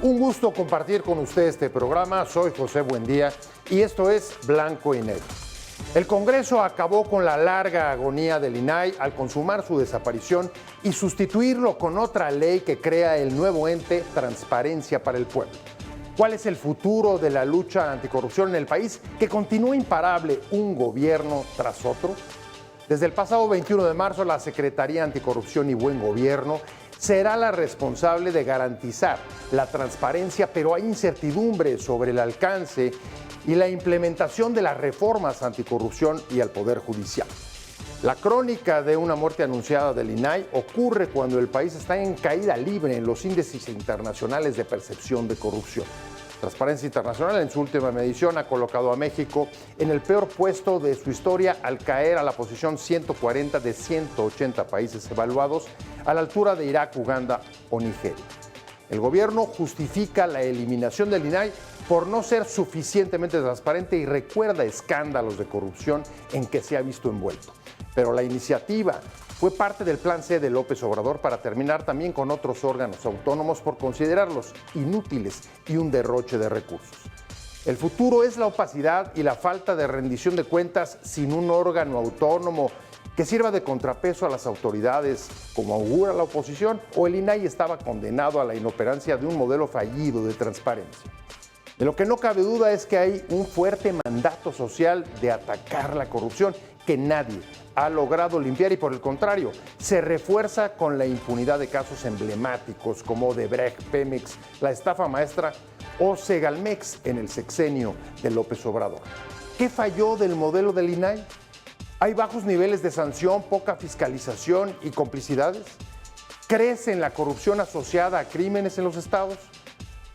Un gusto compartir con usted este programa. Soy José Buendía y esto es Blanco y Negro. El Congreso acabó con la larga agonía del INAI al consumar su desaparición y sustituirlo con otra ley que crea el nuevo ente Transparencia para el Pueblo. ¿Cuál es el futuro de la lucha anticorrupción en el país que continúa imparable un gobierno tras otro? Desde el pasado 21 de marzo, la Secretaría Anticorrupción y Buen Gobierno será la responsable de garantizar la transparencia, pero hay incertidumbre sobre el alcance y la implementación de las reformas anticorrupción y al Poder Judicial. La crónica de una muerte anunciada del INAI ocurre cuando el país está en caída libre en los índices internacionales de percepción de corrupción. Transparencia Internacional en su última medición ha colocado a México en el peor puesto de su historia al caer a la posición 140 de 180 países evaluados, a la altura de Irak, Uganda o Nigeria. El gobierno justifica la eliminación del INAI por no ser suficientemente transparente y recuerda escándalos de corrupción en que se ha visto envuelto. Pero la iniciativa fue parte del plan C de López Obrador para terminar también con otros órganos autónomos por considerarlos inútiles y un derroche de recursos. El futuro es la opacidad y la falta de rendición de cuentas sin un órgano autónomo que sirva de contrapeso a las autoridades, como augura la oposición, o el INAI estaba condenado a la inoperancia de un modelo fallido de transparencia. De lo que no cabe duda es que hay un fuerte mandato social de atacar la corrupción que nadie ha logrado limpiar y, por el contrario, se refuerza con la impunidad de casos emblemáticos como Odebrecht, Pemex, la estafa maestra o Segalmex en el sexenio de López Obrador. ¿Qué falló del modelo del INAI? ¿Hay bajos niveles de sanción, poca fiscalización y complicidades? ¿Crece la corrupción asociada a crímenes en los estados?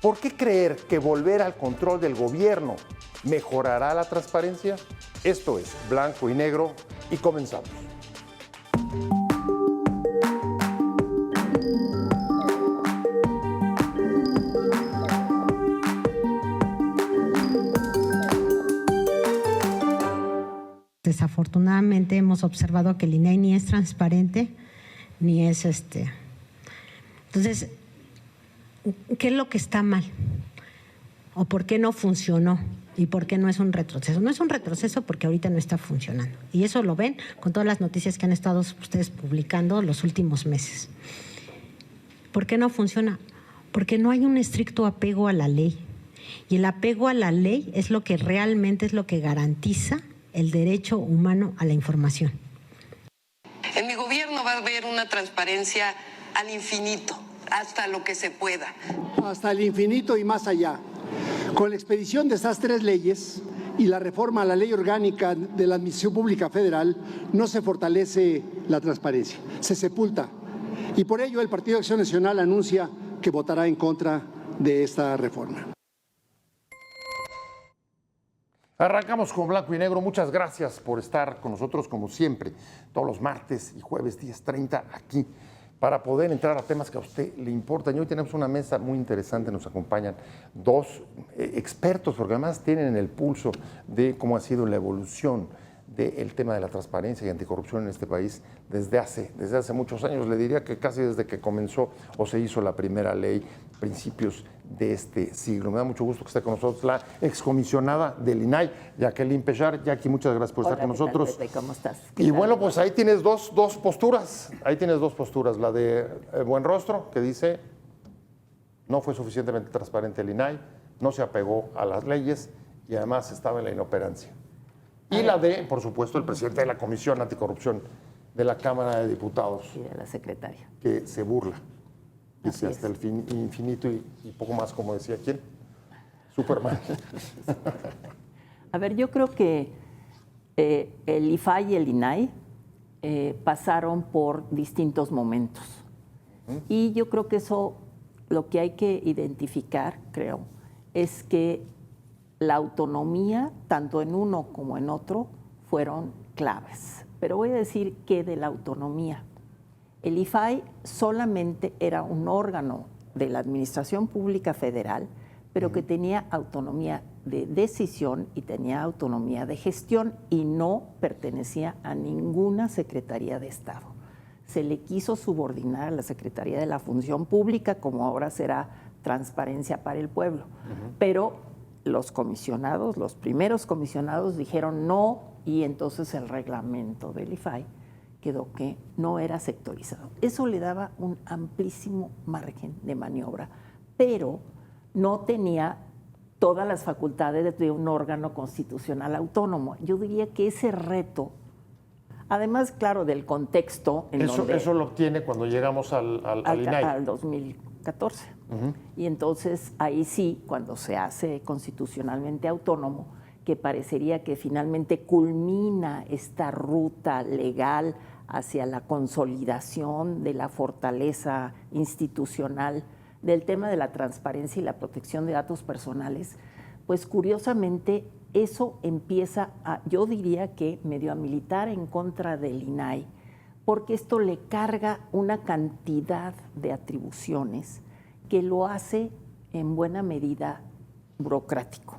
¿Por qué creer que volver al control del gobierno mejorará la transparencia? Esto es Blanco y Negro y comenzamos. Desafortunadamente hemos observado que el INAI ni es transparente, ni es Entonces, ¿qué es lo que está mal? ¿O por qué no funcionó? ¿Y por qué no es un retroceso? No es un retroceso porque ahorita no está funcionando. Y eso lo ven con todas las noticias que han estado ustedes publicando los últimos meses. ¿Por qué no funciona? Porque no hay un estricto apego a la ley. Y el apego a la ley es lo que realmente es lo que garantiza el derecho humano a la información. En mi gobierno va a haber una transparencia al infinito, hasta lo que se pueda. Hasta el infinito y más allá. Con la expedición de estas tres leyes y la reforma a la ley orgánica de la Administración Pública Federal, no se fortalece la transparencia, se sepulta. Y por ello el Partido Acción Nacional anuncia que votará en contra de esta reforma. Arrancamos con Blanco y Negro. Muchas gracias por estar con nosotros como siempre, todos los martes y jueves 10:30 aquí, para poder entrar a temas que a usted le importan. Y hoy tenemos una mesa muy interesante, nos acompañan dos expertos, porque además tienen en el pulso de cómo ha sido la evolución del tema de la transparencia y anticorrupción en este país desde hace muchos años. Le diría que casi desde que comenzó o se hizo la primera ley, principios de este siglo. Me da mucho gusto que esté con nosotros la excomisionada del INAI, Jacqueline Pechard. Jackie, muchas gracias por estar con nosotros. Pepe, ¿cómo estás? Y bueno, pues ahí tienes dos posturas. Ahí tienes dos posturas. La de Buenrostro, que dice no fue suficientemente transparente el INAI, no se apegó a las leyes y además estaba en la inoperancia. Y la de, por supuesto, el presidente de la Comisión Anticorrupción de la Cámara de Diputados. Y de la secretaria. Que se burla. Dice Así hasta el infinito y poco más, como decía quién. Superman. A ver, yo creo que el IFAI y el INAI pasaron por distintos momentos. Y yo creo que eso, lo que hay que identificar, creo, es que la autonomía, tanto en uno como en otro, fueron claves. Pero voy a decir que de la autonomía. El IFAI solamente era un órgano de la Administración Pública Federal, pero que tenía autonomía de decisión y tenía autonomía de gestión y no pertenecía a ninguna Secretaría de Estado. Se le quiso subordinar a la Secretaría de la Función Pública, como ahora será transparencia para el pueblo. Pero los comisionados, los primeros comisionados dijeron no, y entonces el reglamento del IFAI quedó que no era sectorizado. Eso le daba un amplísimo margen de maniobra, pero no tenía todas las facultades de un órgano constitucional autónomo. Yo diría que ese reto, además, claro, del contexto en donde... Eso lo obtiene cuando llegamos al INAI. Al 2014. Y entonces ahí sí, cuando se hace constitucionalmente autónomo, que parecería que finalmente culmina esta ruta legal hacia la consolidación de la fortaleza institucional del tema de la transparencia y la protección de datos personales, pues curiosamente eso empieza a, yo diría que medio a militar en contra del INAI, porque esto le carga una cantidad de atribuciones que lo hace en buena medida burocrático.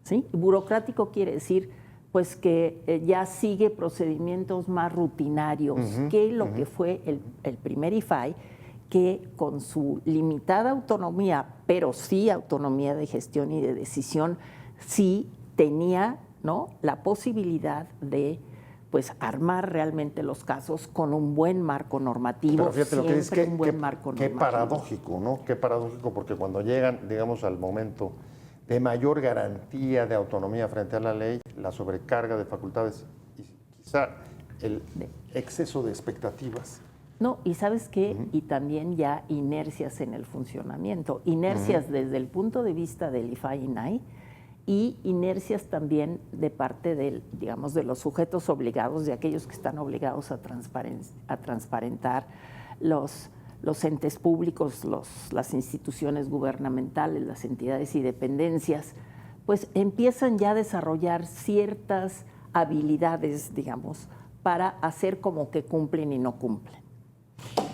¿Sí? Burocrático quiere decir pues que ya sigue procedimientos más rutinarios que lo que fue el primer IFAI, que con su limitada autonomía, pero sí autonomía de gestión y de decisión, sí tenía, ¿no?, la posibilidad de pues armar realmente los casos con un buen marco normativo. Pero fíjate lo que dices, qué normativo. paradójico, ¿no? Qué paradójico, porque cuando llegan, digamos, al momento de mayor garantía de autonomía frente a la ley, la sobrecarga de facultades y quizá el exceso de expectativas. No, y ¿sabes qué? Y también ya inercias en el funcionamiento, inercias desde el punto de vista del IFAI-INAI y inercias también de parte del, digamos, de los sujetos obligados, de aquellos que están obligados a transparentar, los entes públicos, las instituciones gubernamentales, las entidades y dependencias, pues empiezan ya a desarrollar ciertas habilidades, digamos, para hacer como que cumplen y no cumplen.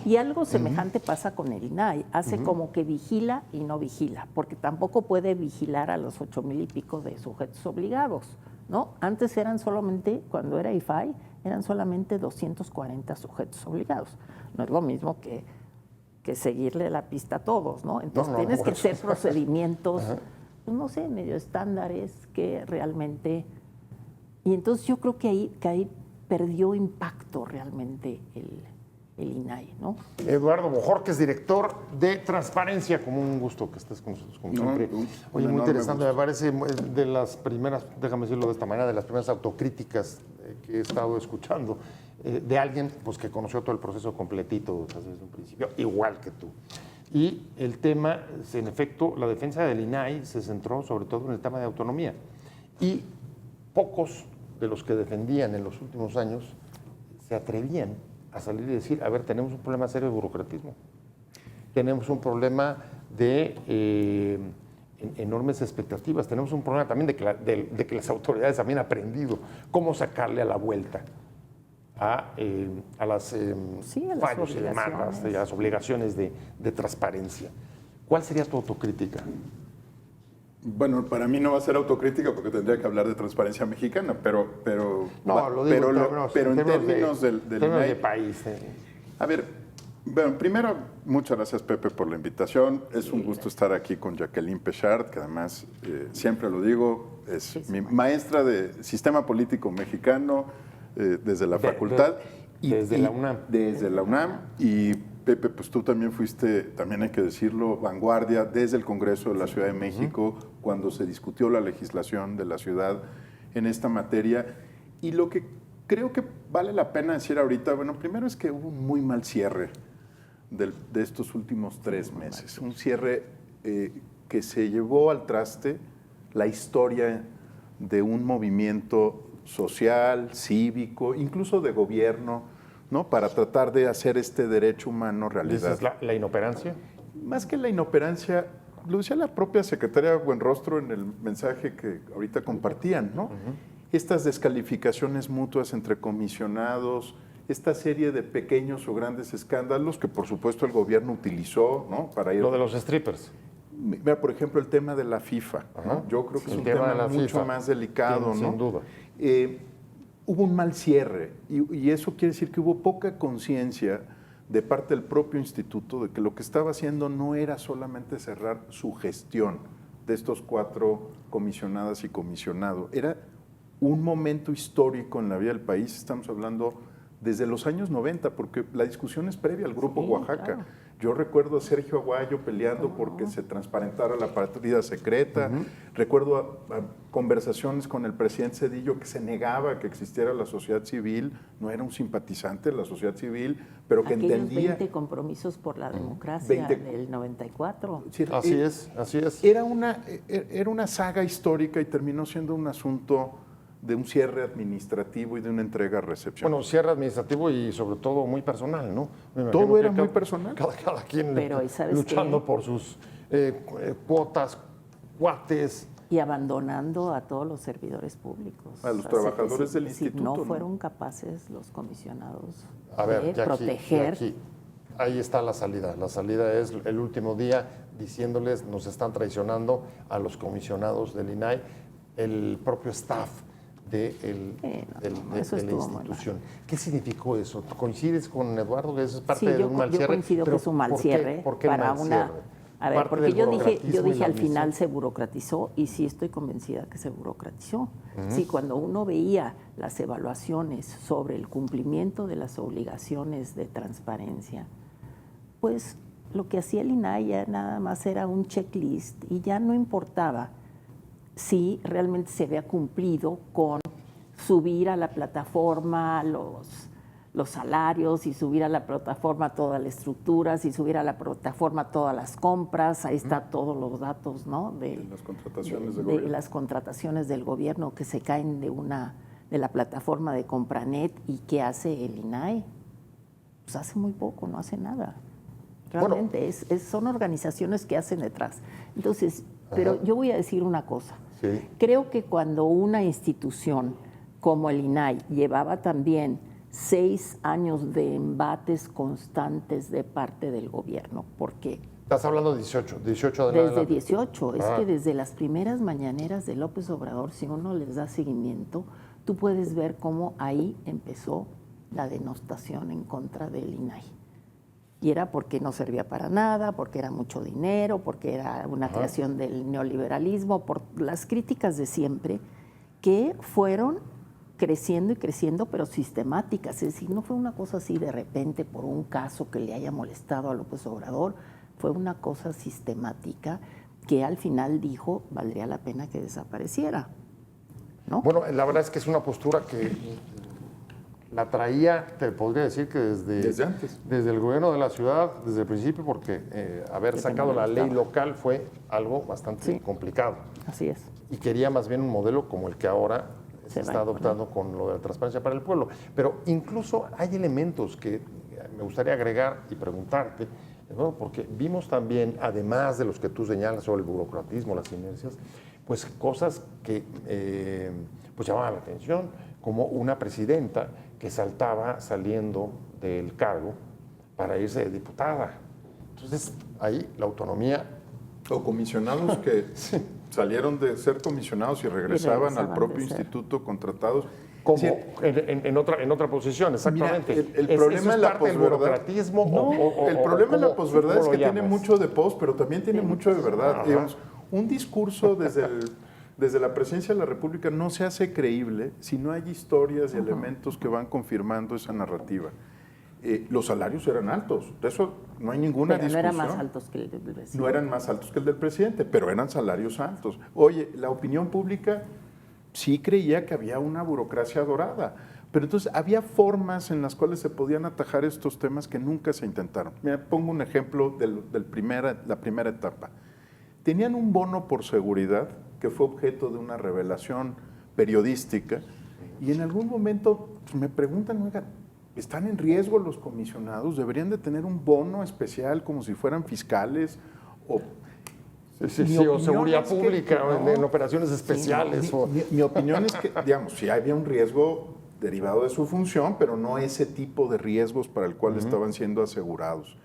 Y algo semejante pasa con el INAI, hace como que vigila y no vigila, porque tampoco puede vigilar a los 8,000 y pico de sujetos obligados, ¿no? Antes eran solamente, cuando era IFAI, eran solamente 240 sujetos obligados. No es lo mismo que seguirle la pista a todos, ¿no? Entonces tienes que hacer procedimientos, pues, no sé, medio estándares que realmente... Y entonces yo creo que ahí perdió impacto realmente el INAI, ¿no? Eduardo Bojorquez, director de Transparencia, como un gusto que estés con nosotros, como siempre. Oye, muy interesante, me parece de las primeras, déjame decirlo de esta manera, de las primeras autocríticas que he estado escuchando de alguien pues, que conoció todo el proceso completito desde un principio, igual que tú. Y el tema, en efecto, la defensa del INAI se centró sobre todo en el tema de autonomía. Y pocos de los que defendían en los últimos años se atrevían a salir y decir, a ver, tenemos un problema serio de burocratismo, tenemos un problema de enormes expectativas, tenemos un problema también de que las autoridades habían aprendido cómo sacarle a la vuelta a las fallos y demandas, a las obligaciones de transparencia. ¿Cuál sería tu autocrítica? Bueno, para mí no va a ser autocrítica porque tendría que hablar de transparencia mexicana, pero en términos del términos de país. A ver, bueno, primero, muchas gracias, Pepe, por la invitación. Es un gusto estar aquí con Jacqueline Pechard, que además, siempre lo digo, es mi maestra de Sistema Político Mexicano desde la facultad. Desde la UNAM. Desde la UNAM. Y Pepe, pues tú también fuiste, también hay que decirlo, vanguardia desde el Congreso de la Ciudad de México, cuando se discutió la legislación de la ciudad en esta materia. Y lo que creo que vale la pena decir ahorita, bueno, primero es que hubo un muy mal cierre de estos últimos 3 meses. Un cierre que se llevó al traste la historia de un movimiento social, cívico, incluso de gobierno, ¿no? Para tratar de hacer este derecho humano realidad. ¿Dices la inoperancia? Más que la inoperancia, lo decía la propia secretaria Buenrostro en el mensaje que ahorita compartían, ¿no? Estas descalificaciones mutuas entre comisionados, esta serie de pequeños o grandes escándalos que por supuesto el gobierno utilizó, ¿no? Para ir... Lo de los strippers. Mira, por ejemplo, el tema de la FIFA, ¿no? Yo creo que es un tema mucho más delicado, ¿no? Sin duda. Hubo un mal cierre y eso quiere decir que hubo poca conciencia de parte del propio instituto de que lo que estaba haciendo no era solamente cerrar su gestión de estos 4 comisionadas y comisionados, era un momento histórico en la vida del país, estamos hablando desde los años 90, porque la discusión es previa al Grupo Oaxaca. Claro. Yo recuerdo a Sergio Aguayo peleando porque se transparentara la partida secreta. Recuerdo a conversaciones con el presidente Zedillo que se negaba que existiera la sociedad civil, no era un simpatizante de la sociedad civil, pero que aquellos entendía... 20 compromisos por la democracia del 94. Así es. Era una saga histórica y terminó siendo un asunto de un cierre administrativo y de una entrega-recepción. Bueno, cierre administrativo y sobre todo muy personal, ¿no? Todo era muy personal. Cada quien pero, luchando por sus cuotas, cuates. Y abandonando a todos los servidores públicos. A los trabajadores del instituto. Si no fueron capaces los comisionados de proteger. Ahí está la salida. La salida es el último día diciéndoles nos están traicionando a los comisionados del INAI, el propio staff de la institución. ¿Qué significó eso? ¿Coincides con Eduardo que eso es parte de un mal cierre? Yo coincido que es un mal cierre. ¿Por qué para mal una cierre? A ver, porque yo dije al misión. final se burocratizó y sí estoy convencida que se burocratizó. Sí, cuando uno veía las evaluaciones sobre el cumplimiento de las obligaciones de transparencia, pues lo que hacía el INAI ya nada más era un checklist y ya no importaba si realmente se había cumplido con subir a la plataforma los salarios y subir a la plataforma todas las estructuras y subir a la plataforma todas las compras. Ahí está todos los datos, ¿no? De las contrataciones del gobierno. De las contrataciones del gobierno que se caen de la plataforma de Compranet. ¿Y qué hace el INAI? Pues hace muy poco, no hace nada. Realmente son organizaciones que hacen detrás. Entonces, pero yo voy a decir una cosa. Sí. Creo que cuando una institución como el INAI llevaba también 6 años de embates constantes de parte del gobierno, porque... Estás hablando de 18 de Desde 18, es que desde las primeras mañaneras de López Obrador, si uno les da seguimiento, tú puedes ver cómo ahí empezó la denostación en contra del INAI. Y era porque no servía para nada, porque era mucho dinero, porque era una creación del neoliberalismo, por las críticas de siempre, que fueron creciendo y creciendo, pero sistemáticas. Es decir, no fue una cosa así de repente por un caso que le haya molestado a López Obrador, fue una cosa sistemática que al final dijo valdría la pena que desapareciera, ¿no? Bueno, la verdad es que es una postura que la traía, te podría decir que desde antes. Desde el gobierno de la ciudad, desde el principio, porque haber sacado la ley local fue algo bastante complicado. Así es. Y quería más bien un modelo como el que ahora se está adoptando con lo de la transparencia para el pueblo. Pero incluso hay elementos que me gustaría agregar y preguntarte, bueno, porque vimos también, además de los que tú señalas sobre el burocratismo, las inercias, pues cosas que pues llamaban la atención, como una presidenta que saltaba saliendo del cargo para irse de diputada. Entonces, ahí la autonomía... O comisionados que salieron de ser comisionados y regresaban al propio instituto contratados. Como sí, en otra posición, exactamente. Mira, el problema es la posverdad. El problema es la posverdad es que tiene mucho de pos, pero también tiene mucho de verdad. Digamos, un discurso desde la presidencia de la República no se hace creíble si no hay historias y elementos que van confirmando esa narrativa. Los salarios eran altos, de eso no hay ninguna discusión. No eran más altos que el del presidente. No eran más altos que el del presidente, pero eran salarios altos. Oye, la opinión pública sí creía que había una burocracia dorada, pero entonces había formas en las cuales se podían atajar estos temas que nunca se intentaron. Mira, pongo un ejemplo de la primera etapa. Tenían un bono por seguridad que fue objeto de una revelación periodística y en algún momento pues, me preguntan, oiga, ¿están en riesgo los comisionados? ¿Deberían de tener un bono especial como si fueran fiscales? O seguridad pública, en operaciones especiales. Mi opinión es que, digamos, sí había un riesgo derivado de su función, pero no ese tipo de riesgos para el cual estaban siendo asegurados.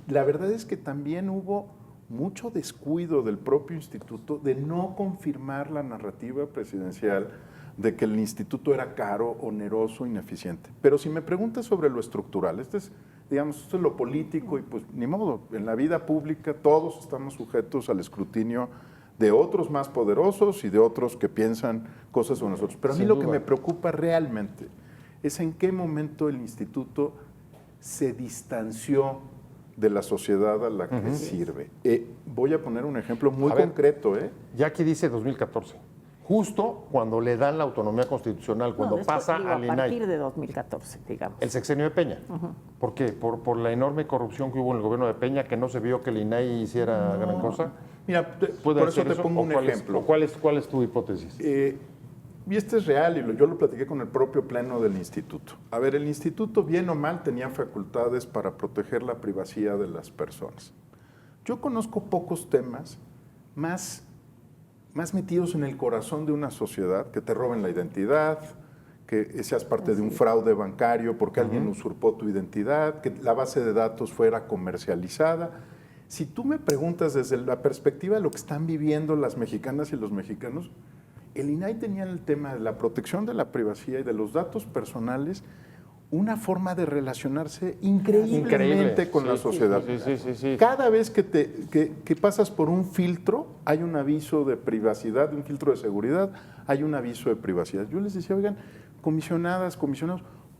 La verdad es que también hubo mucho descuido del propio instituto de no confirmar la narrativa presidencial de que el instituto era caro, oneroso, ineficiente. Pero si me preguntas sobre lo estructural, esto es lo político y pues ni modo, en la vida pública todos estamos sujetos al escrutinio de otros más poderosos y de otros que piensan cosas sobre nosotros. Pero a mí lo que me preocupa realmente es en qué momento el instituto se distanció de la sociedad a la que sirve. Voy a poner un ejemplo muy concreto. Ya aquí dice 2014. Justo cuando le dan la autonomía constitucional, cuando pasa al INAI. A partir de 2014, digamos. El sexenio de Peña. ¿Por qué? ¿Por la enorme corrupción que hubo en el gobierno de Peña, que no se vio que el INAI hiciera gran cosa? Mira, por eso te pongo un ejemplo. ¿Cuál es tu hipótesis? Y este es real, y yo lo platiqué con el propio pleno del instituto. A ver, el instituto, bien o mal, tenía facultades para proteger la privacidad de las personas. Yo conozco pocos temas más metidos en el corazón de una sociedad, que te roben la identidad, que seas parte de un fraude bancario porque alguien usurpó tu identidad, que la base de datos fuera comercializada. Si tú me preguntas desde la perspectiva de lo que están viviendo las mexicanas y los mexicanos, el INAI tenía el tema de la protección de la privacidad y de los datos personales una forma de relacionarse increíblemente con la sociedad. Sí. Cada vez que pasas por un filtro, hay un aviso de privacidad, un filtro de seguridad, hay un aviso de privacidad. Yo les decía, oigan, comisionados,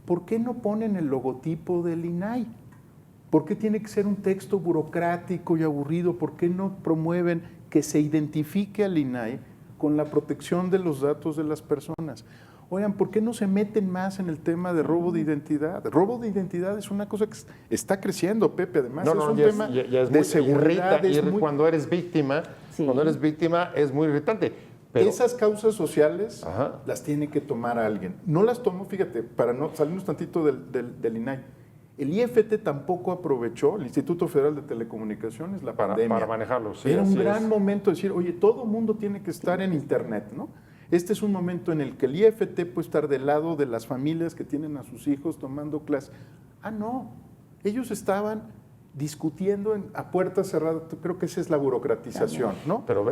¿por qué no ponen el logotipo del INAI? ¿Por qué tiene que ser un texto burocrático y aburrido? ¿Por qué no promueven que se identifique al INAI con la protección de los datos de las personas? Oigan, ¿por qué no se meten más en el tema de robo de identidad? Robo de identidad es una cosa que está creciendo, Pepe. Además, es un tema de seguridad. Cuando eres víctima, es muy irritante. Pero esas causas sociales las tiene que tomar alguien. No las tomó, fíjate, para no salirnos tantito del INAI. El IFT tampoco aprovechó, el Instituto Federal de Telecomunicaciones, la pandemia. Para manejarlo, sí. Era un gran momento de decir, oye, todo el mundo tiene que estar en Internet, ¿no? Este es un momento en el que el IFT puede estar del lado de las familias que tienen a sus hijos tomando clases. No, ellos estaban discutiendo a puertas cerradas. Creo que esa es la burocratización, ¿no? Pero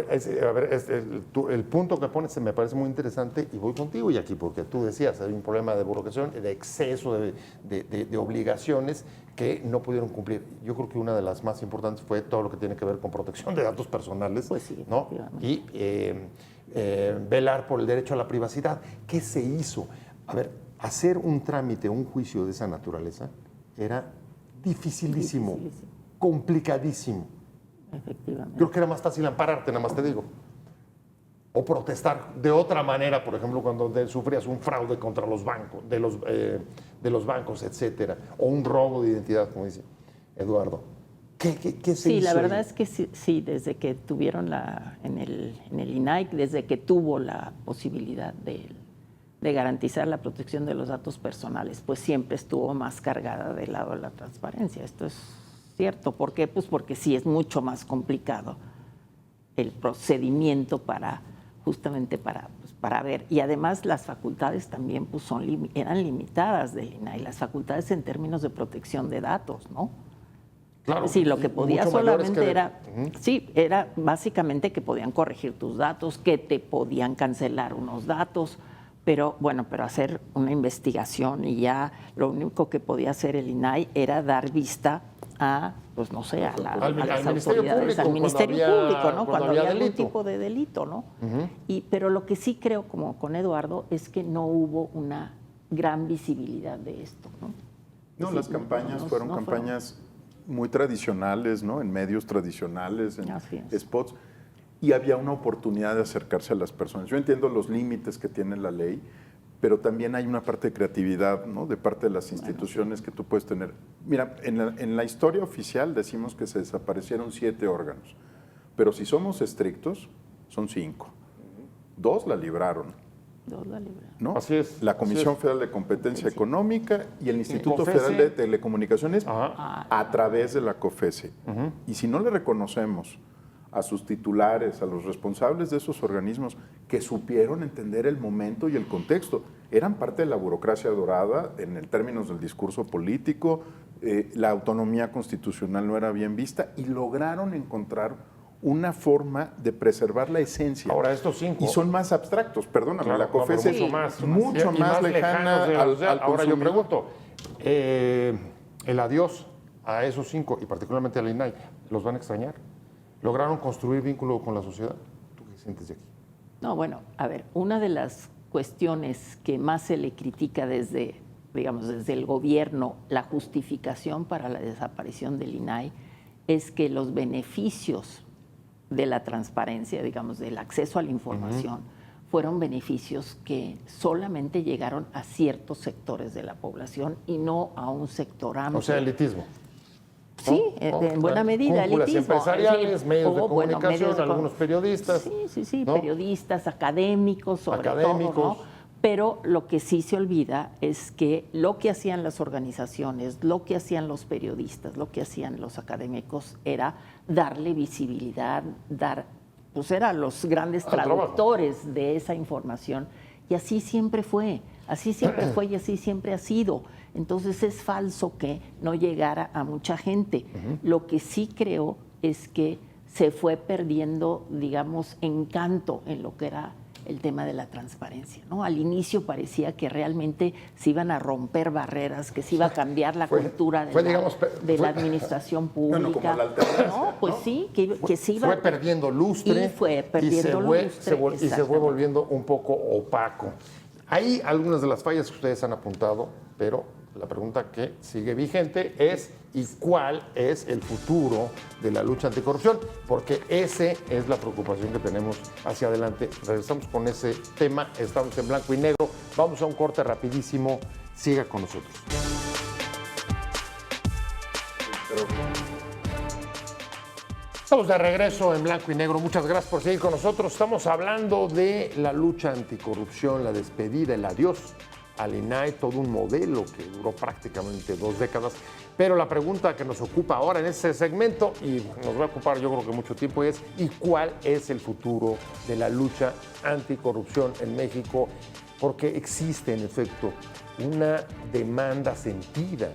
el punto que pones me parece muy interesante y voy contigo, Jackie, porque tú decías, hay un problema de burocración, de exceso de obligaciones que no pudieron cumplir. Yo creo que una de las más importantes fue todo lo que tiene que ver con protección de datos personales, pues sí, ¿no? Y velar por el derecho a la privacidad. ¿Qué se hizo? A ver, hacer un trámite, un juicio de esa naturaleza era dificilísimo, complicadísimo. Efectivamente. Creo que era más fácil ampararte, nada más te digo. O protestar de otra manera, por ejemplo, cuando sufrías un fraude contra los bancos, de los bancos, etcétera, o un robo de identidad, como dice Eduardo. ¿Qué se hizo? Sí, la verdad es que sí, desde que tuvieron en el INAI, desde que tuvo la posibilidad de garantizar la protección de los datos personales, pues siempre estuvo más cargada del lado de la transparencia. Esto es cierto. ¿Por qué? Pues porque sí es mucho más complicado el procedimiento justamente para ver. Y además las facultades también pues eran limitadas del INAI, las facultades en términos de protección de datos, ¿no? Claro, sí, lo que podía solamente era básicamente que podían corregir tus datos, que te podían cancelar unos datos, pero hacer una investigación y ya lo único que podía hacer el INAI era dar vista a, pues no sé, a las autoridades, al Ministerio Público, ¿no? Cuando había algún tipo de delito, ¿no? Pero lo que sí creo, como con Eduardo, es que no hubo una gran visibilidad de esto, ¿no? No, las campañas fueron campañas muy tradicionales, ¿no? En medios tradicionales, en spots, y había una oportunidad de acercarse a las personas. Yo entiendo los límites que tiene la ley, pero también hay una parte de creatividad, ¿no? De parte de las instituciones que tú puedes tener. Mira, en la historia oficial decimos que se desaparecieron 7 órganos, pero si somos estrictos, son 5. 2 la libraron. ¿No? Así es. La Comisión Federal de Competencia Económica y el Instituto Federal de Telecomunicaciones a través de la COFESE. Y si no le reconocemos a sus titulares, a los responsables de esos organismos que supieron entender el momento y el contexto, eran parte de la burocracia dorada en el términos del discurso político, la autonomía constitucional no era bien vista y lograron encontrar una forma de preservar la esencia. Ahora, estos 5. Y son más abstractos, perdóname, Claro, la COFECE mucho es más, mucho y más lejana lejanos de la al sociedad. Ahora yo consumidor. pregunto, el adiós a esos 5, y particularmente al INAI, ¿los van a extrañar? ¿Lograron construir vínculo con la sociedad? ¿Tú qué sientes de aquí? No, bueno, a ver, una de las cuestiones que más se le critica desde el gobierno, la justificación para la desaparición del INAI, es que los beneficios de la transparencia, digamos, del acceso a la información, fueron beneficios que solamente llegaron a ciertos sectores de la población y no a un sector amplio. O sea, elitismo. Sí, en buena medida, Cúpulas elitismo. empresariales, medios de Bueno, comunicación, de algunos periodistas. Sí, ¿no? periodistas, académicos, sobre Académicos. todo, ¿no? Pero lo que sí se olvida es que lo que hacían las organizaciones, lo que hacían los periodistas, lo que hacían los académicos era darle visibilidad, pues eran los grandes traductores de esa información. Y así siempre fue y así siempre ha sido. Entonces es falso que no llegara a mucha gente. Lo que sí creo es que se fue perdiendo, digamos, encanto en lo que era el tema de la transparencia, ¿no? Al inicio parecía que realmente se iban a romper barreras, que se iba a cambiar la cultura de la administración pública. No, como la alternancia, ¿no? Pues ¿no? sí, que se iba... Fue perdiendo lustre y fue perdiendo lustre, y se fue volviendo un poco opaco. Hay algunas de las fallas que ustedes han apuntado, pero la pregunta que sigue vigente es ¿y cuál es el futuro de la lucha anticorrupción? Porque esa es la preocupación que tenemos hacia adelante. Regresamos con ese tema, estamos en blanco y negro. Vamos a un corte rapidísimo, siga con nosotros. Estamos de regreso en blanco y negro. Muchas gracias por seguir con nosotros. Estamos hablando de la lucha anticorrupción, la despedida, el adiós al INAI, todo un modelo que duró prácticamente 2 décadas. Pero la pregunta que nos ocupa ahora en este segmento, y nos va a ocupar yo creo que mucho tiempo, es ¿y cuál es el futuro de la lucha anticorrupción en México? Porque existe, en efecto, una demanda sentida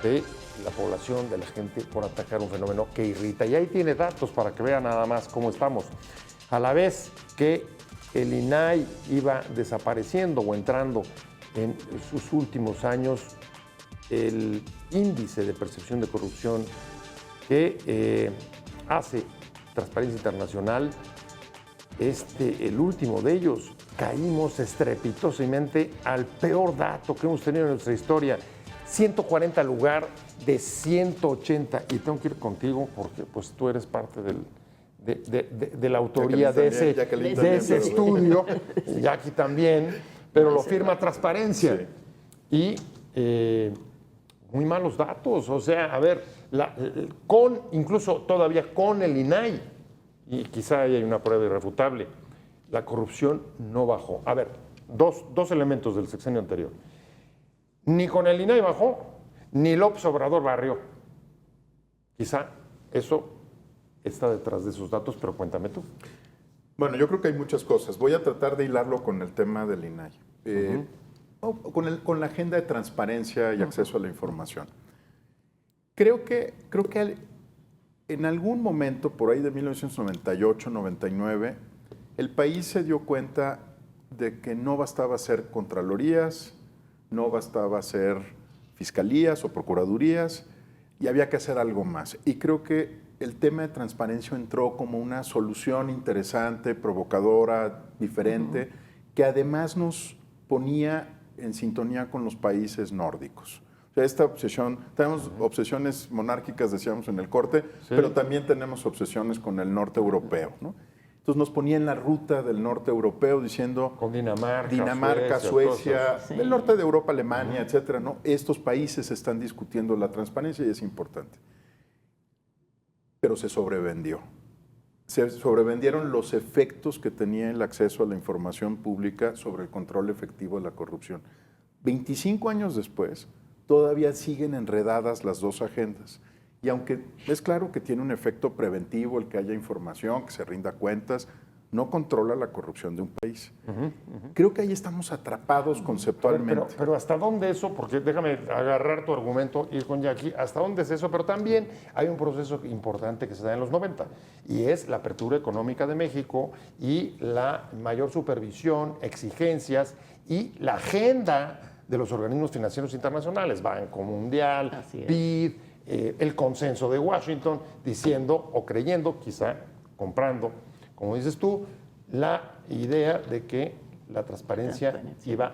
de la población, de la gente, por atacar un fenómeno que irrita. Y ahí tiene datos para que vean nada más cómo estamos. A la vez que el INAI iba desapareciendo o entrando en sus últimos años, el índice de percepción de corrupción que hace Transparencia Internacional, el último de ellos, caímos estrepitosamente al peor dato que hemos tenido en nuestra historia. 140 lugar de 180. Y tengo que ir contigo porque pues, tú eres parte de la autoría de ese estudio, Jackie también, pero lo firma Transparencia. Sí. Y muy malos datos. O sea, a ver, incluso todavía con el INAI, y quizá hay una prueba irrefutable, la corrupción no bajó. A ver, dos elementos del sexenio anterior. Ni con el INAI bajó, ni López Obrador barrió. Quizá eso está detrás de esos datos, pero cuéntame tú. Bueno, yo creo que hay muchas cosas. Voy a tratar de hilarlo con el tema del INAI. Con la agenda de transparencia y acceso a la información. Creo que en algún momento, por ahí de 1998, 99, el país se dio cuenta de que no bastaba ser contralorías, no bastaba ser fiscalías o procuradurías, y había que hacer algo más. Y creo que el tema de transparencia entró como una solución interesante, provocadora, diferente, que además nos ponía en sintonía con los países nórdicos. O sea, esta obsesión, tenemos obsesiones monárquicas, decíamos en el corte, sí, pero también tenemos obsesiones con el norte europeo, ¿no? Entonces nos ponía en la ruta del norte europeo diciendo... Con Dinamarca, Suecia, sí, del norte de Europa, Alemania, etcétera, ¿no? Estos países están discutiendo la transparencia y es importante. Pero se sobrevendió. Se sobrevendieron los efectos que tenía el acceso a la información pública sobre el control efectivo de la corrupción. 25 años después, todavía siguen enredadas las dos agendas. Y aunque es claro que tiene un efecto preventivo el que haya información, que se rinda cuentas, no controla la corrupción de un país. Creo que ahí estamos atrapados conceptualmente. Pero ¿hasta dónde eso? Porque déjame agarrar tu argumento, ir con Jackie, ¿hasta dónde es eso? Pero también hay un proceso importante que se da en los 90 y es la apertura económica de México y la mayor supervisión, exigencias y la agenda de los organismos financieros internacionales, Banco Mundial, BID, el consenso de Washington, diciendo o creyendo, quizá comprando, como dices tú, la idea de que la transparencia iba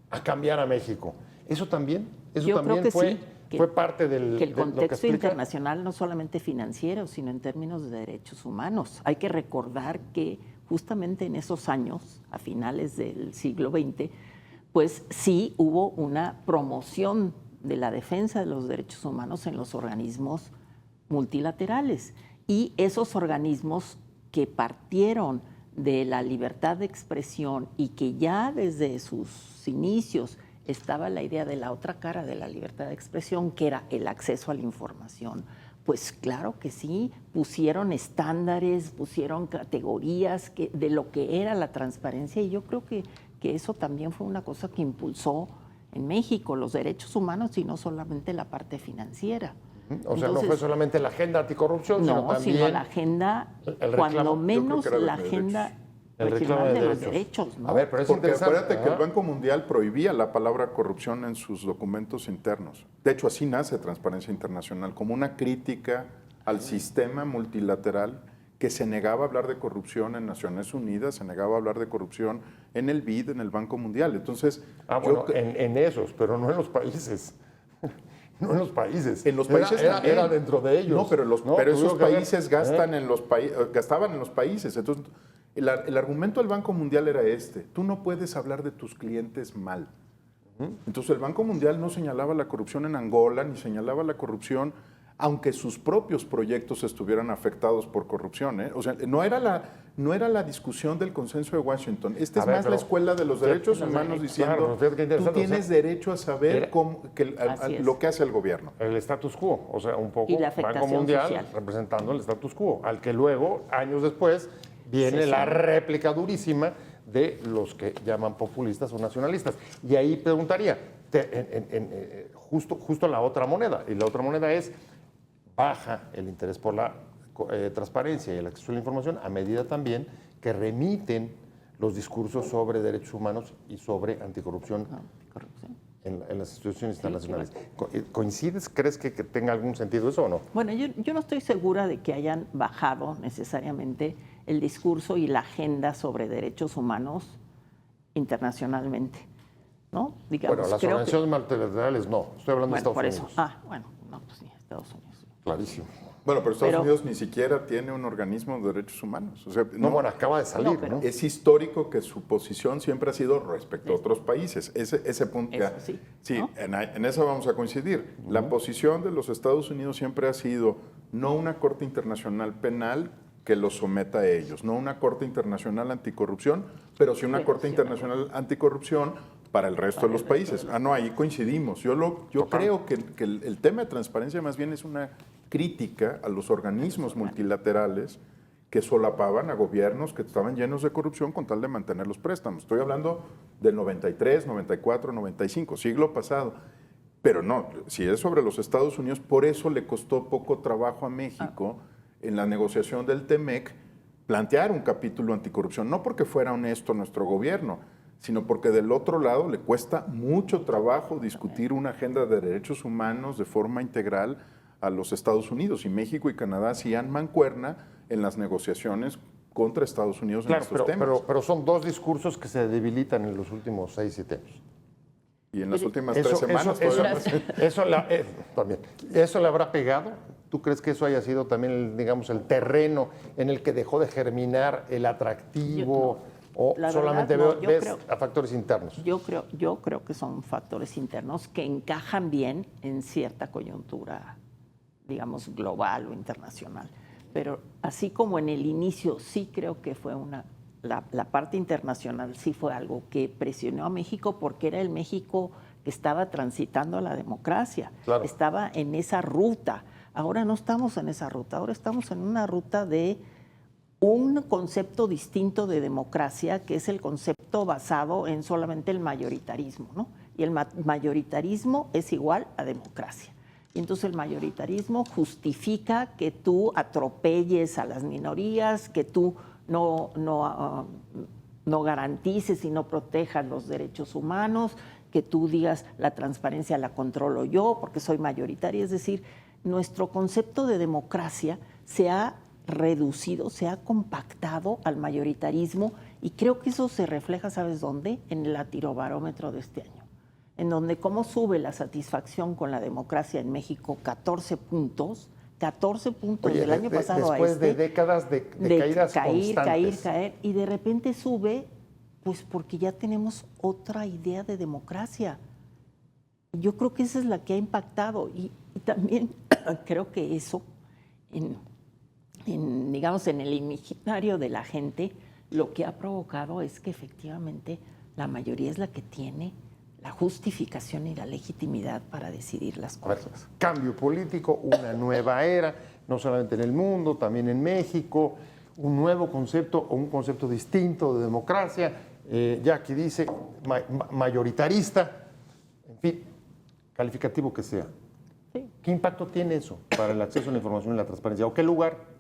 a cambiar a México. ¿Eso también? Yo creo que fue, sí, fue parte del que el contexto explica? internacional, no solamente financiero, sino en términos de derechos humanos. Hay que recordar que justamente en esos años, a finales del siglo XX, pues sí hubo una promoción de la defensa de los derechos humanos en los organismos multilaterales. Y esos organismos que partieron de la libertad de expresión y que ya desde sus inicios estaba la idea de la otra cara de la libertad de expresión, que era el acceso a la información, pues claro que sí, pusieron estándares, pusieron categorías de lo que era la transparencia, y yo creo que eso también fue una cosa que impulsó en México los derechos humanos y no solamente la parte financiera. O sea, no fue solamente la agenda anticorrupción, sino también sino la agenda, cuando menos la agenda regional de los derechos. ¿No? A ver, pero es porque interesante. acuérdate que el Banco Mundial prohibía la palabra corrupción en sus documentos internos. De hecho, así nace Transparencia Internacional, como una crítica al sistema multilateral que se negaba a hablar de corrupción en Naciones Unidas, se negaba a hablar de corrupción en el BID, en el Banco Mundial. Entonces, bueno, en esos, pero no en los países. No en los países. En los países era dentro de ellos. No, pero esos países gastaban en los países. Entonces, el argumento del Banco Mundial era este: tú no puedes hablar de tus clientes mal. Entonces, el Banco Mundial no señalaba la corrupción en Angola, ni señalaba la corrupción, aunque sus propios proyectos estuvieran afectados por corrupción. O sea, no era la discusión del consenso de Washington. La escuela de los derechos humanos diciendo, tú tienes derecho a saber lo que hace el gobierno. El status quo, o sea, un poco y la Banco Mundial social, representando el status quo, al que luego, años después, viene la réplica durísima de los que llaman populistas o nacionalistas. Y ahí preguntaría, justo la otra moneda, y la otra moneda es: baja el interés por la transparencia y el acceso a la información a medida también que remiten los discursos sobre derechos humanos y sobre anticorrupción en las instituciones internacionales. ¿Coincides? ¿Crees que tenga algún sentido eso o no? Bueno, yo no estoy segura de que hayan bajado necesariamente el discurso y la agenda sobre derechos humanos internacionalmente, ¿no? Digamos, bueno, las organizaciones multilaterales no. Estoy hablando de Estados Unidos. Pues sí, Estados Unidos. Clarísimo. Bueno, pero Estados Unidos ni siquiera tiene un organismo de derechos humanos. O sea, bueno, acaba de salir, ¿no? Es histórico que su posición siempre ha sido respecto a otros países. Ese punto ya. Sí, ¿no? En eso vamos a coincidir. La posición de los Estados Unidos siempre ha sido no una Corte Internacional Penal que los someta a ellos, no una Corte Internacional Anticorrupción, pero sí una Corte Internacional Anticorrupción para el resto de los países. Ahí coincidimos. Yo creo que el tema de transparencia más bien es una crítica a los organismos multilaterales que solapaban a gobiernos que estaban llenos de corrupción con tal de mantener los préstamos. Estoy hablando del 93, 94, 95, siglo pasado. Pero no, si es sobre los Estados Unidos, por eso le costó poco trabajo a México en la negociación del TEMEC plantear un capítulo anticorrupción, no porque fuera honesto nuestro gobierno, sino porque del otro lado le cuesta mucho trabajo discutir una agenda de derechos humanos de forma integral a los Estados Unidos. Y México y Canadá hacían mancuerna en las negociaciones contra Estados Unidos en estos temas. Pero son dos discursos que se debilitan en los últimos 6, 7 años. Y en las últimas 3 semanas también. ¿Eso le habrá pegado? ¿Tú crees que eso haya sido también, digamos, el terreno en el que dejó de germinar el atractivo? ¿O solamente ves a factores internos? Yo creo que son factores internos que encajan bien en cierta coyuntura, digamos, global o internacional. Pero así como en el inicio sí creo que fue la parte internacional sí fue algo que presionó a México, porque era el México que estaba transitando a la democracia, estaba en esa ruta. Ahora no estamos en esa ruta, ahora estamos en una ruta de un concepto distinto de democracia, que es el concepto basado en solamente el mayoritarismo, ¿no? Y el mayoritarismo es igual a democracia. Y entonces el mayoritarismo justifica que tú atropelles a las minorías, que tú no garantices y no protejas los derechos humanos, que tú digas la transparencia la controlo yo porque soy mayoritaria. Es decir, nuestro concepto de democracia se ha reducido, se ha compactado al mayoritarismo, y creo que eso se refleja, ¿sabes dónde? En el latirobarómetro de este año, en donde cómo sube la satisfacción con la democracia en México, 14 puntos Oye, del año pasado a después de décadas de caídas constantes. caer, y de repente sube, pues porque ya tenemos otra idea de democracia. Yo creo que esa es la que ha impactado, y también creo que eso, digamos, en el imaginario de la gente, lo que ha provocado es que efectivamente la mayoría es la que tiene la justificación y la legitimidad para decidir las cosas. Cambio político, una nueva era, no solamente en el mundo, también en México, un nuevo concepto o un concepto distinto de democracia. Jackie dice mayoritarista, en fin, calificativo que sea. Sí. ¿Qué impacto tiene eso para el acceso a la información y la transparencia? ¿O qué lugar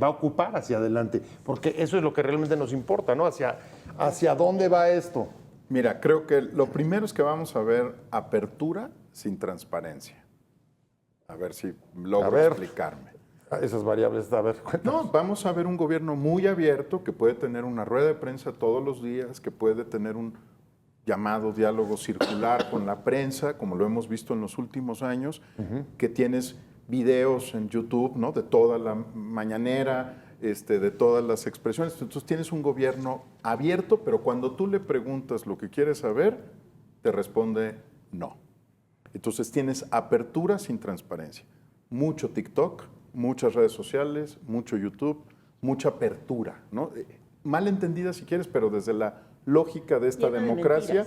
va a ocupar hacia adelante? Porque eso es lo que realmente nos importa, ¿no? ¿Hacia dónde va esto? Mira, creo que lo primero es que vamos a ver apertura sin transparencia. A ver si logro explicarme. Esas variables, a ver, cuéntanos. No, vamos a ver un gobierno muy abierto que puede tener una rueda de prensa todos los días, que puede tener un llamado diálogo circular con la prensa, como lo hemos visto en los últimos años, que tienes videos en YouTube, ¿no? De toda la mañanera, de todas las expresiones. Entonces tienes un gobierno abierto, pero cuando tú le preguntas lo que quieres saber, te responde no. Entonces tienes apertura sin transparencia. Mucho TikTok, muchas redes sociales, mucho YouTube, mucha apertura, ¿no? Mal entendida si quieres, pero desde la lógica de esta democracia,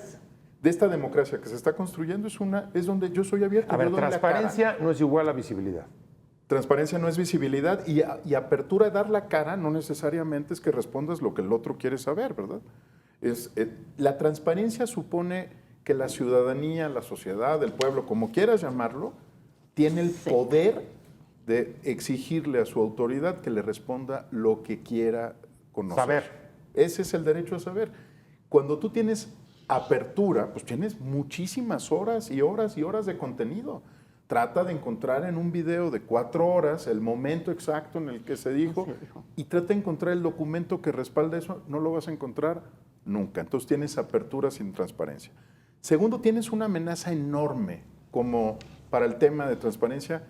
que se está construyendo, es donde yo soy abierto. A ver, transparencia no es igual a visibilidad. Transparencia no es visibilidad, y apertura, dar la cara, no necesariamente es que respondas lo que el otro quiere saber, ¿verdad? La transparencia supone que la ciudadanía, la sociedad, el pueblo, como quieras llamarlo, tiene el poder de exigirle a su autoridad que le responda lo que quiera conocer. Saber. Ese es el derecho a saber. Cuando tú tienes apertura, pues tienes muchísimas horas y horas y horas de contenido. Trata de encontrar en un video de 4 horas el momento exacto en el que se dijo, y trata de encontrar el documento que respalda eso. No lo vas a encontrar nunca. Entonces tienes apertura sin transparencia. Segundo, tienes una amenaza enorme como para el tema de transparencia,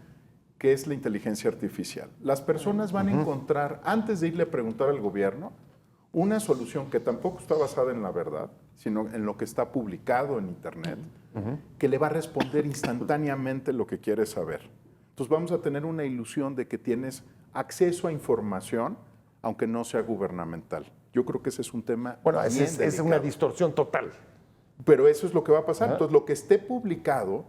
que es la inteligencia artificial. Las personas van a encontrar, antes de irle a preguntar al gobierno, una solución que tampoco está basada en la verdad, sino en lo que está publicado en Internet, que le va a responder instantáneamente lo que quiere saber. Entonces vamos a tener una ilusión de que tienes acceso a información, aunque no sea gubernamental. Yo creo que ese es un tema Bueno, bien es una distorsión total. Pero eso es lo que va a pasar. Entonces, lo que esté publicado,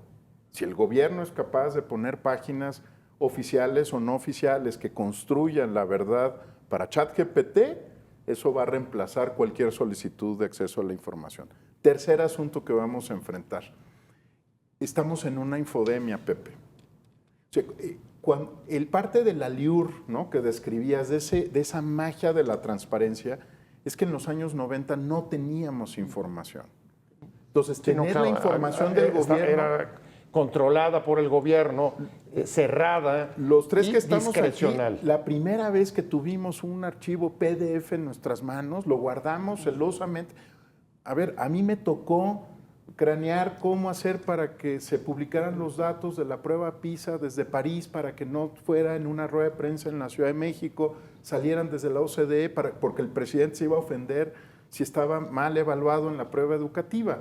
si el gobierno es capaz de poner páginas oficiales o no oficiales que construyan la verdad para ChatGPT, eso va a reemplazar cualquier solicitud de acceso a la información. Tercer asunto que vamos a enfrentar. Estamos en una infodemia, Pepe. O sea, el parte de la allure, ¿no?, que describías, de esa magia de la transparencia, es que en los años 90 no teníamos información. Entonces, tener la información del gobierno era controlada por el gobierno, cerrada, los tres que estamos discrecional. Aquí, la primera vez que tuvimos un archivo PDF en nuestras manos, lo guardamos celosamente. A ver, a mí me tocó cranear cómo hacer para que se publicaran los datos de la prueba PISA desde París, para que no fuera en una rueda de prensa en la Ciudad de México, salieran desde la OCDE, porque el presidente se iba a ofender si estaba mal evaluado en la prueba educativa.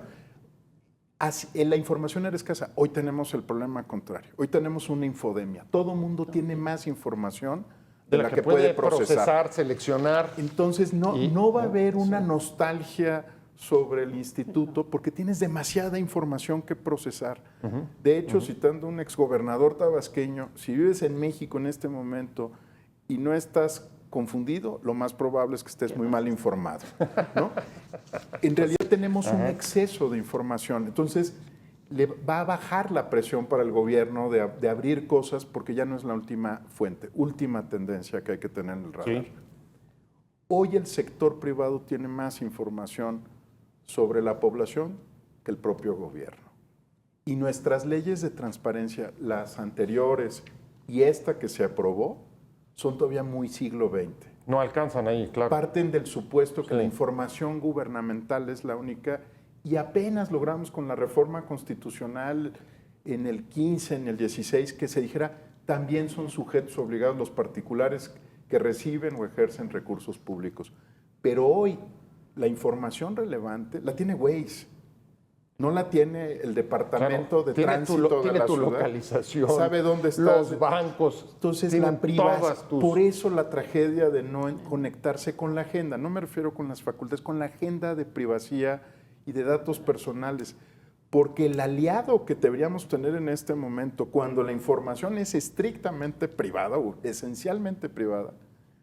La información era escasa. Hoy tenemos el problema contrario. Hoy tenemos una infodemia. Todo mundo tiene más información de la que puede procesar, seleccionar. Entonces no va a haber una nostalgia sobre el instituto porque tienes demasiada información que procesar. De hecho, citando a un exgobernador tabasqueño, si vives en México en este momento y no estás confundido, lo más probable es que estés muy mal informado, ¿no? En realidad tenemos un exceso de información, entonces le va a bajar la presión para el gobierno de abrir cosas porque ya no es la última fuente, última tendencia que hay que tener en el radar. Sí. Hoy el sector privado tiene más información sobre la población que el propio gobierno. Y nuestras leyes de transparencia, las anteriores y esta que se aprobó, son todavía muy siglo XX. No alcanzan ahí, claro. Parten del supuesto que la información gubernamental es la única y apenas logramos con la reforma constitucional en el 15, en el 16, que se dijera también son sujetos obligados los particulares que reciben o ejercen recursos públicos. Pero hoy la información relevante la tiene Waze, no la tiene el departamento de tránsito de la ciudad. Tiene tu localización, sabe dónde estás. Los bancos. Entonces la privacidad, por eso la tragedia de no conectarse con la agenda, no me refiero con las facultades, con la agenda de privacidad y de datos personales, porque el aliado que deberíamos tener en este momento, cuando la información es estrictamente privada o esencialmente privada,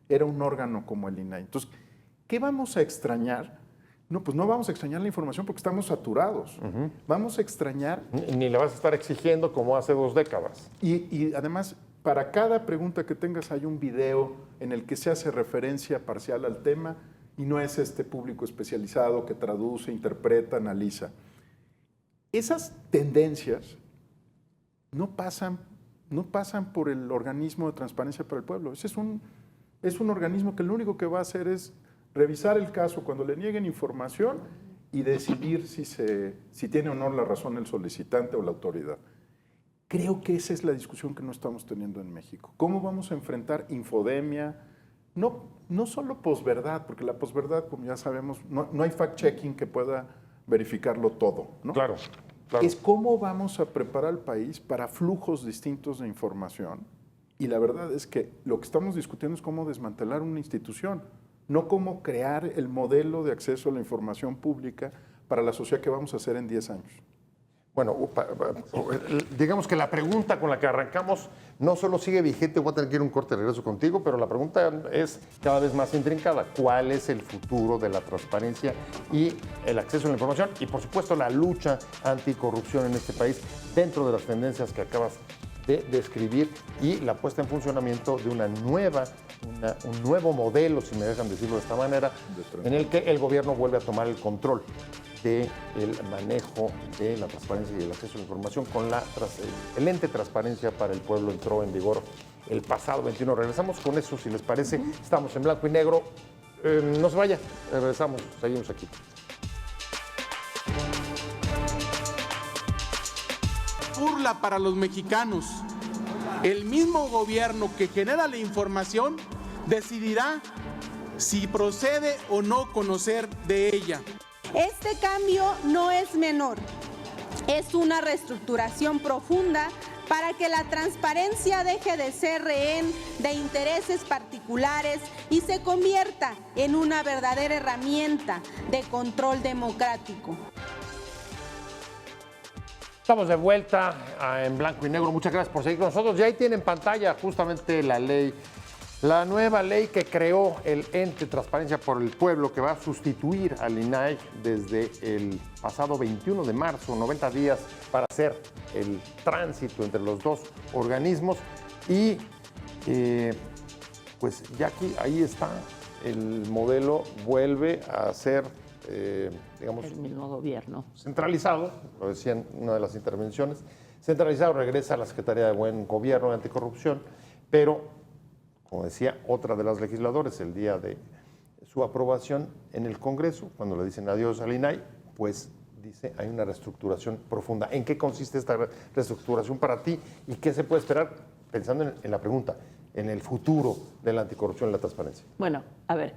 era un órgano como el INAI. Entonces, ¿qué vamos a extrañar? No, pues no vamos a extrañar la información porque estamos saturados. Vamos a extrañar... Ni le vas a estar exigiendo como hace 2 décadas. Y además, para cada pregunta que tengas hay un video en el que se hace referencia parcial al tema y no es este público especializado que traduce, interpreta, analiza. Esas tendencias no pasan por el organismo de transparencia para el pueblo. Ese es un organismo que lo único que va a hacer es revisar el caso cuando le nieguen información y decidir si tiene o no la razón el solicitante o la autoridad. Creo que esa es la discusión que no estamos teniendo en México. ¿Cómo vamos a enfrentar infodemia? No solo posverdad, porque la posverdad, como ya sabemos, no hay fact-checking que pueda verificarlo todo, ¿no? Claro. Es cómo vamos a preparar al país para flujos distintos de información. Y la verdad es que lo que estamos discutiendo es cómo desmantelar una institución, no cómo crear el modelo de acceso a la información pública para la sociedad que vamos a hacer en 10 años. Bueno, digamos que la pregunta con la que arrancamos no solo sigue vigente, voy a tener que ir un corte de regreso contigo, pero la pregunta es cada vez más intrincada. ¿Cuál es el futuro de la transparencia y el acceso a la información? Y por supuesto la lucha anticorrupción en este país dentro de las tendencias que acabas de describir y la puesta en funcionamiento de un nuevo modelo, si me dejan decirlo de esta manera, en el que el gobierno vuelve a tomar el control del manejo de la transparencia y el acceso a la información con el ente Transparencia para el Pueblo entró en vigor el pasado 21. Regresamos con eso, si les parece. Estamos en blanco y negro. No se vaya, regresamos, seguimos aquí. Burla para los mexicanos. El mismo gobierno que genera la información decidirá si procede o no conocer de ella. Este cambio no es menor, es una reestructuración profunda para que la transparencia deje de ser rehén de intereses particulares y se convierta en una verdadera herramienta de control democrático. Estamos de vuelta en blanco y negro. Muchas gracias por seguir con nosotros. Ya ahí tienen en pantalla justamente la nueva ley que creó el ente Transparencia por el Pueblo, que va a sustituir al INAI desde el pasado 21 de marzo, 90 días para hacer el tránsito entre los dos organismos. Y pues ya aquí, ahí está, el modelo vuelve a ser, digamos, el mismo gobierno. Centralizado, lo decía en una de las intervenciones, centralizado, regresa a la Secretaría de Buen Gobierno y Anticorrupción, pero como decía otra de las legisladores, el día de su aprobación en el Congreso, cuando le dicen adiós al INAI, pues dice, hay una reestructuración profunda. ¿En qué consiste esta reestructuración para ti y qué se puede esperar, pensando en la pregunta, en el futuro de la anticorrupción y la transparencia? Bueno, a ver,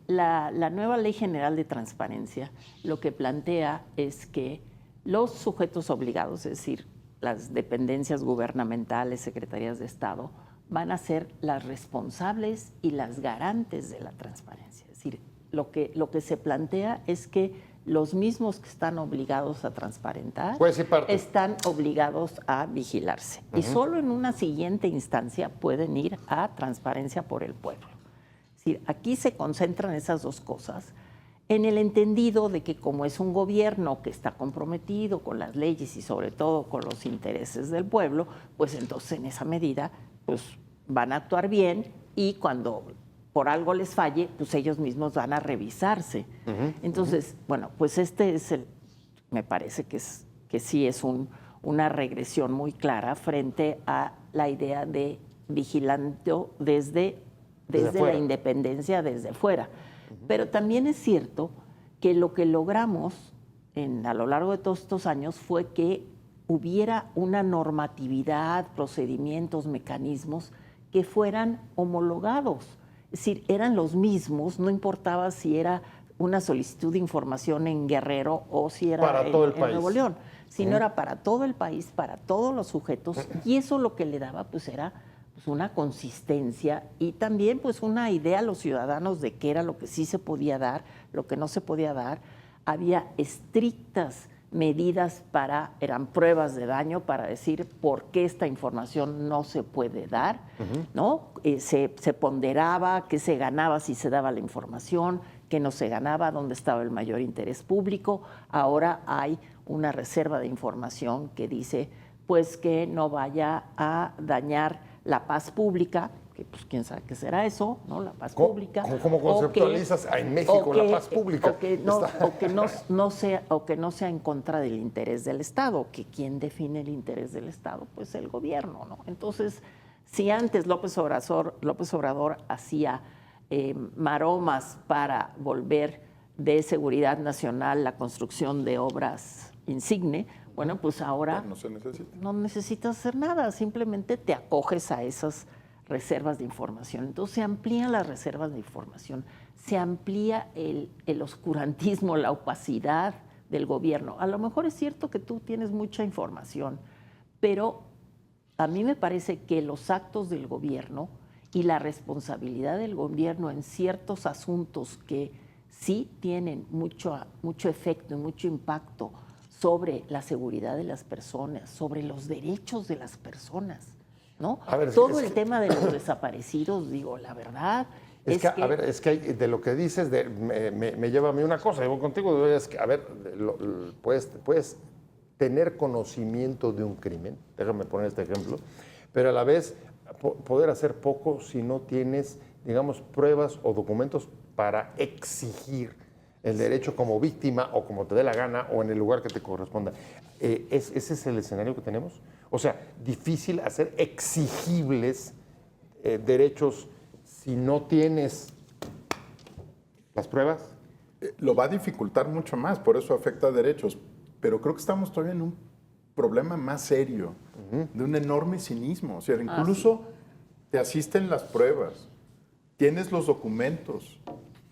la nueva Ley General de Transparencia lo que plantea es que los sujetos obligados, es decir, las dependencias gubernamentales, secretarías de Estado, van a ser las responsables y las garantes de la transparencia. Es decir, lo que se plantea es que los mismos que están obligados a transparentar están obligados a vigilarse. Y solo en una siguiente instancia pueden ir a Transparencia por el Pueblo. Es decir, aquí se concentran esas dos cosas en el entendido de que como es un gobierno que está comprometido con las leyes y sobre todo con los intereses del pueblo, pues entonces en esa medida pues van a actuar bien y cuando por algo les falle, pues ellos mismos van a revisarse. Entonces, bueno, pues este es me parece que sí es una regresión muy clara frente a la idea de vigilante desde la independencia, desde fuera. Pero también es cierto que lo que logramos a lo largo de todos estos años fue que hubiera una normatividad, procedimientos, mecanismos que fueran homologados. Es decir, eran los mismos, no importaba si era una solicitud de información en Guerrero o si era en Nuevo León, sino era para todo el país, para todos los sujetos, y eso lo que le daba pues era pues, una consistencia y también pues una idea a los ciudadanos de qué era lo que sí se podía dar, lo que no se podía dar. Había estrictas medidas eran pruebas de daño para decir por qué esta información no se puede dar, ¿no? Se ponderaba qué se ganaba si se daba la información, qué no se ganaba, dónde estaba el mayor interés público. Ahora hay una reserva de información que dice pues que no vaya a dañar la paz pública, que pues quién sabe qué será eso, ¿no? La paz pública. ¿Cómo conceptualizas en México la paz pública? O que no sea en contra del interés del Estado, que ¿quién define el interés del Estado? Pues el gobierno, ¿no? Entonces, si antes López Obrador hacía maromas para volver de seguridad nacional la construcción de obras insigne, bueno, pues ahora no necesitas hacer nada, simplemente te acoges a esas reservas de información. Entonces se amplían las reservas de información, se amplía el oscurantismo, la opacidad del gobierno. A lo mejor es cierto que tú tienes mucha información, pero a mí me parece que los actos del gobierno y la responsabilidad del gobierno en ciertos asuntos que sí tienen mucho efecto y mucho impacto sobre la seguridad de las personas, sobre los derechos de las personas, ¿no? Todo el tema de los desaparecidos, digo, la verdad es que... A ver, es que de lo que dices me lleva a mí una cosa, yo contigo, es que, a ver, puedes tener conocimiento de un crimen, déjame poner este ejemplo, pero a la vez poder hacer poco si no tienes, digamos, pruebas o documentos para exigir el derecho como víctima o como te dé la gana o en el lugar que te corresponda. ¿Ese es el escenario que tenemos? O sea, difícil hacer exigibles derechos si no tienes las pruebas. Lo va a dificultar mucho más, por eso afecta a derechos. Pero creo que estamos todavía en un problema más serio, de un enorme cinismo. O sea, incluso te asisten las pruebas, tienes los documentos,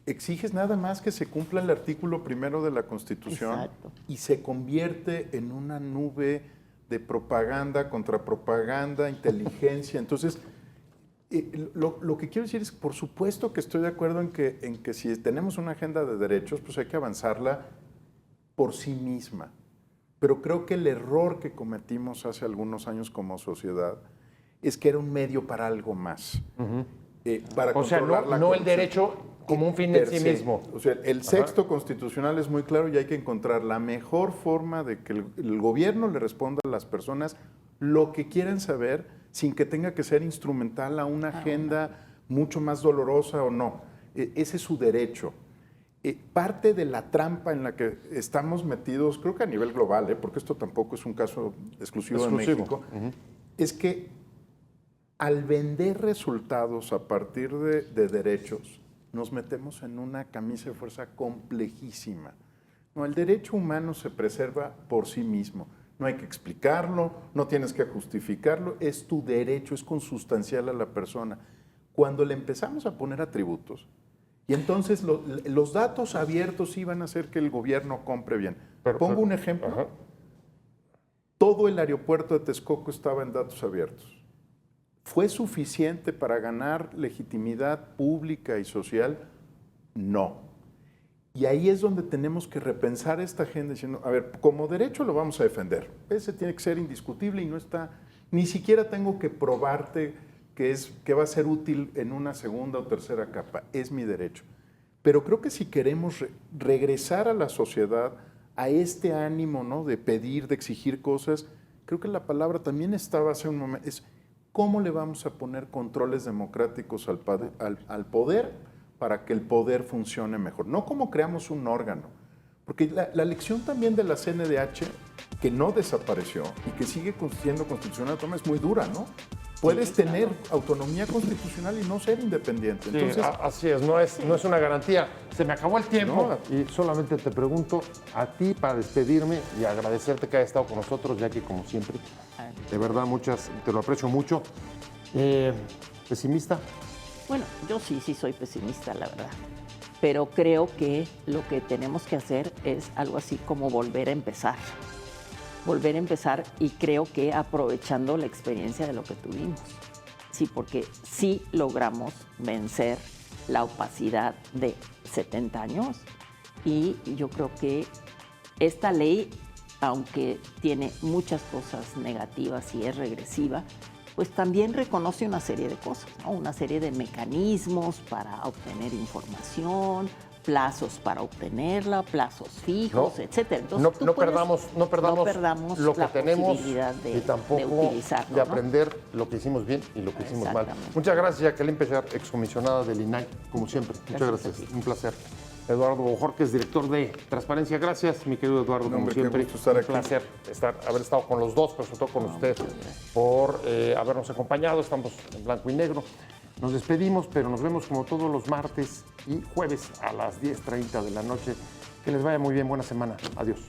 exiges nada más que se cumpla el artículo 1 de la Constitución. Exacto. Y se convierte en una nube de propaganda, contrapropaganda, inteligencia. Entonces, lo que quiero decir es que por supuesto que estoy de acuerdo en que si tenemos una agenda de derechos, pues hay que avanzarla por sí misma. Pero creo que el error que cometimos hace algunos años como sociedad es que era un medio para algo más. Para o sea, no el derecho como un fin en sí mismo. O sea, el sexto constitucional es muy claro y hay que encontrar la mejor forma de que el gobierno le responda a las personas lo que quieran saber sin que tenga que ser instrumental a una agenda mucho más dolorosa o no. Ese es su derecho. Parte de la trampa en la que estamos metidos, creo que a nivel global, porque esto tampoco es un caso exclusivo de México, es que al vender resultados a partir de derechos, nos metemos en una camisa de fuerza complejísima. No, el derecho humano se preserva por sí mismo. No hay que explicarlo, no tienes que justificarlo, es tu derecho, es consustancial a la persona. Cuando le empezamos a poner atributos, y entonces los datos abiertos iban a hacer que el gobierno compre bien. Pongo un ejemplo. Todo el aeropuerto de Texcoco estaba en datos abiertos. ¿Fue suficiente para ganar legitimidad pública y social? No. Y ahí es donde tenemos que repensar esta agenda diciendo, a ver, como derecho lo vamos a defender. Ese tiene que ser indiscutible y no está, ni siquiera tengo que probarte que va a ser útil en una segunda o tercera capa. Es mi derecho. Pero creo que si queremos regresar a la sociedad a este ánimo, ¿no?, de pedir, de exigir cosas, creo que la palabra también estaba hace un momento, es cómo le vamos a poner controles democráticos al poder para que el poder funcione mejor. No como creamos un órgano, porque la lección también de la CNDH, que no desapareció y que sigue siendo constitucional, es muy dura, ¿no? Puedes tener autonomía constitucional y no ser independiente. Entonces, sí, así es, no es una garantía. Se me acabó el tiempo y solamente te pregunto a ti para despedirme y agradecerte que hayas estado con nosotros, ya que como siempre, de verdad, te lo aprecio mucho. ¿Pesimista? Bueno, yo sí soy pesimista, la verdad. Pero creo que lo que tenemos que hacer es algo así como volver a empezar. Volver a empezar, y creo que aprovechando la experiencia de lo que tuvimos. Sí, porque sí logramos vencer la opacidad de 70 años y yo creo que esta ley, aunque tiene muchas cosas negativas y es regresiva, pues también reconoce una serie de cosas, ¿no? Una serie de mecanismos para obtener información, plazos para obtenerla, plazos fijos, etcétera. Entonces, no perdamos lo que la tenemos posibilidad y tampoco de utilizarlo, de aprender lo que hicimos bien y lo que hicimos mal. Muchas gracias, Jacqueline Pecher, excomisionada del INAI, como siempre. Muchas gracias. Un placer. Eduardo Bojorquez, director de Transparencia. Gracias, mi querido Eduardo, como siempre. Un placer haber estado con los dos, pero sobre todo con usted, por habernos acompañado. Estamos en blanco y negro. Nos despedimos, pero nos vemos como todos los martes y jueves a las 10:30 de la noche. Que les vaya muy bien. Buena semana. Adiós.